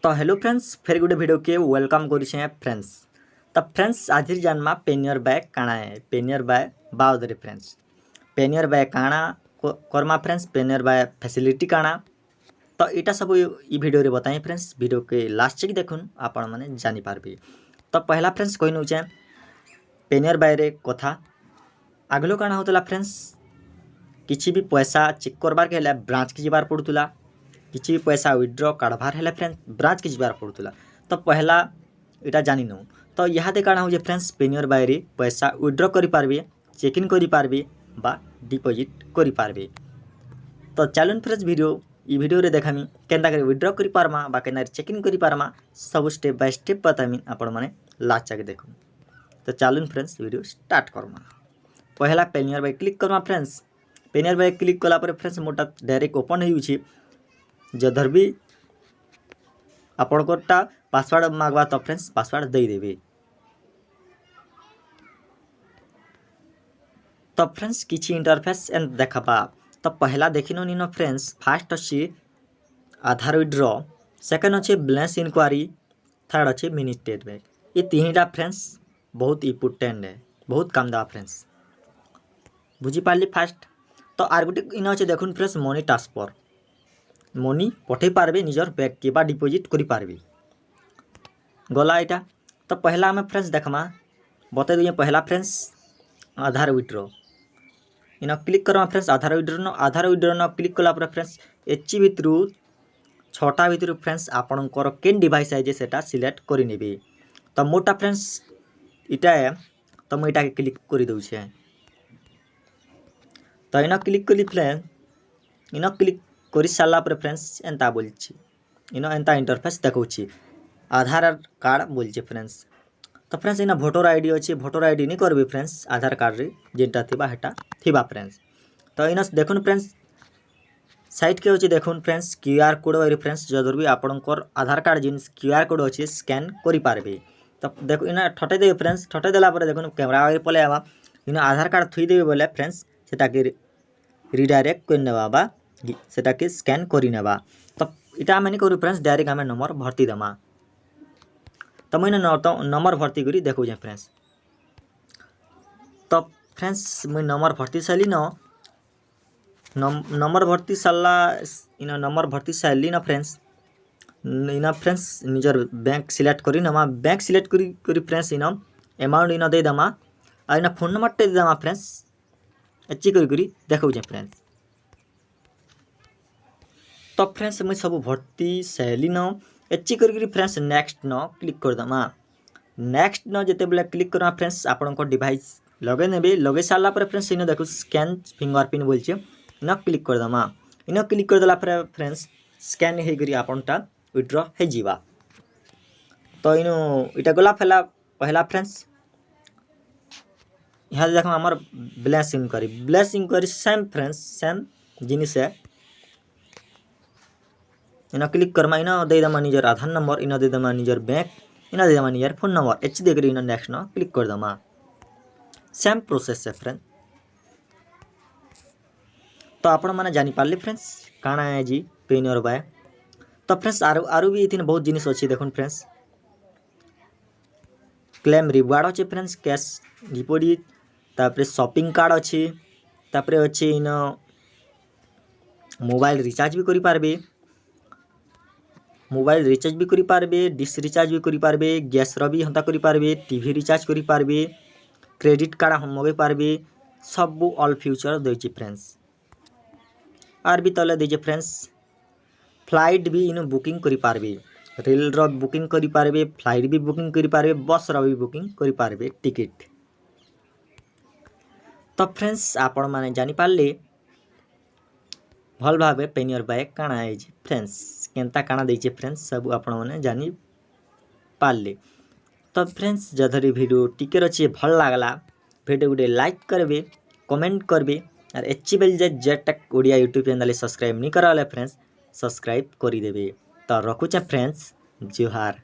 तो hello friends फिर गोटे वीडियो के वेलकम करुचे फ्रेंड्स। तो फ्रेंड्स आज जानमा पेनियर बाय काଣା है पेनियर बाय बाउदरे फ्रेंड्स पेनियर बाय काଣା करमा फ्रेंड्स पेनियर बाय फैसिलिटी काଣା तो इटा सब ई वीडियो रे बताई फ्रेंड्स। वीडियो के लास्ट चेक देखुन आपण माने जानि पारबे। तो पहला फ्रेंड्स कहि नउचे पेनियर बाय रे कथा आगलो काଣା होतला फ्रेंड्स किछि भी पैसा चेक करबार के हेला ब्रांच के जिबार पड़ुतला किसी भी पैसा विड्रॉ काढ़बार है फ्रेंड्स ब्रांच के जीवार पड़ूला। तो पहला इटा जानी नौ तो यहाँ काଣା हो फ्रेंड्स पेनियर बाय रे पैसा विड्रॉ करि पारबे चेक इन करि पारबे बा डिपॉजिट करि पारबे। तो चलन फ्रेंड्स वीडियो रे देखामी केनता करे विड्रॉ करि पारमा बा केना चेक इन करि पारमा सब स्टेप बाय स्टेप बतामी आपण माने लास्ट तक देखो। तो चलन फ्रेंड्स वीडियो स्टार्ट करमा। पहला पेनियर बाय क्लिक करमा फ्रेंड्स। पेनियर बाय क्लिक कला पर फ्रेंड्स मोटा डायरेक्ट ओपन होउछि जधर भी आपणकोटा पासवर्ड मांगवा तो फ्रेंड्स पासवर्ड दे देबे। तो फ्रेंड्स किछि इंटरफेस एंड देखबा। तो पहला देखिनो नीनो फ्रेंड्स फास्ट अछि आधार विड्रॉ सेकंड अछि बैलेंस इंक्वायरी थर्ड अछि मिनी स्टेटमेंट। ये तीनटा फ्रेंड्स बहुत इंपोर्टेंट है बहुत काम दा फ्रेंड्स बुझी पारली फास्ट। तो आर गुटे इन अछि देखुन फ्रेंड्स मनी ट्रांसफर मनी पठे पारबे निजर बैंक के बा डिपॉजिट करि पारबे गला इटा। तो पहला हमें फ्रेंड्स देखमा बता दिए पहला फ्रेंड्स आधार विड्रॉ इन क्लिक करमा फ्रेंड्स आधार विड्रॉ न क्लिक कला पर फ्रेंड्स एच भितरु छटा भितरु फ्रेंड्स आपणकर केन डिवाइस है जे सेटा सिलेक्ट करि नेबे। तो मोटा फ्रेंड्स इटा है तो मैं इटा के क्लिक करि दउ छे। तो इन क्लिक कली फ्रेंड्स इन क्लिक करि साला पर फ्रेंड्स एंता बोलछि इन एंता इंटरफेस देखौछि आधार कार्ड बोलछि फ्रेंड्स। तो फ्रेंड्स इन वोटर आईडी अछि वोटर आईडी नहीं करबे फ्रेंड्स आधार कार्ड रे जेंटा थिबा हेटा थिबा फ्रेंड्स। तो इन देखुन फ्रेंड्स साइट के अछि देखुन फ्रेंड्स क्यूआर कोड वाली फ्रेंड्स जदर भी आपनकर आधार कार्ड जिन क्यूआर कोड अछि स्कैन करि पारबे। तो देखो इन ठटे दे फ्रेंड्स ठटे देला पर देखुन कैमरा आगे पले आवा इन आधार कार्ड थुई देबे बोले फ्रेंड्स सेटा के रिडायरेक्ट कर नेबा बा सेटा के स्कैन करि नेबा। तो इटा मैंने करू फ्रेंड्स डायरेक्ट हमें नंबर भर्ती देमा। तो मैंने नंबर भर्ती करी देखो जे फ्रेंड्स। तो फ्रेंड्स मैं नंबर भर्ती साली न नंबर भर्ती साला इन नंबर भर्ती साली न फ्रेंड्स इन फ्रेंड्स निजर बैंक सिलेक्ट करी नमा बैंक सिलेक्ट करी फ्रेंड्स इन अमाउंट इन दे दमा आ इन फोन नंबर टे दे दमा फ्रेंड्स एची करी देखो जे फ्रेंड्स। तो फ्रेंड्स मैं सब भर्ती सैली न एची करी फ्रेंड्स नेक्स्ट न क्लिक कर दमा। नेक्स्ट न जते बेले क्लिक करमा फ्रेंड्स आपन को डिवाइस लगे नेबे लगे साला पर फ्रेंड्स इन देखो स्कैन फिंगरप्रिंट बोल छे इन क्लिक कर दमा। इन क्लिक कर देला पर फ्रेंड्स स्कैन हे करी आपनटा विड्रॉ हे जीवा। तो इन इटा गला फेला पहला फ्रेंड्स यहाँ देखो हमर balance inquiry same friends same जिनिस है इन क्लिक करमा इन दे दमा निजर आधार नंबर इन दे दमा निजर बैंक इन दे दमा निजर फोन नंबर एच दे करी इन नेक्स्ट न क्लिक कर दमा सेम प्रोसेस है फ्रेंड। तो आपण माने जानि पारले फ्रेंड्स काଣା है जी पेनियर बाय। तो फ्रेंड्स आरो भी इथिन बहुत जिनिस अछि देखुन फ्रेंड्स क्लेम रिवार्ड अछि फ्रेंड्स कैश डिपॉजिट तापरे शॉपिंग कार्ड अछि तापरे अछि इन मोबाइल रिचार्ज भी करि पारबे मोबाइल रिचार्ज भी करि पारबे डिश रिचार्ज भी करि पारबे गैस रो भी हंता करि पारबे टीवी रिचार्ज करि पारबे क्रेडिट कार्ड हम मगे पारबे सब ऑल फ्यूचर दैछि फ्रेंड्स। आर भी तले दैछि फ्रेंड्स फ्लाइट भी इन बुकिंग करि पारबे रेल रो बुकिंग करि पारबे फ्लाइट भी बुकिंग करि पारबे बस रो भी बुकिंग करि पारबे टिकट। तो फ्रेंड्स आपण माने जानि पारले भल भाबे पेनियर बाय काଣା है फ्रेंड्स केनता काଣା दैछि फ्रेंड्स सब आपण माने जानि पारले। तो फ्रेंड्स जधरी वीडियो टिकर अछि भल लागला वीडियो गुडे लाइक करबे कमेंट करबे और एची बेल जे टेक ओडिया यूट्यूब चैनल सब्सक्राइब नहीं कराले फ्रेंड्स सब्सक्राइब करि देबे। तो रखुचे फ्रेंड्स जोहार।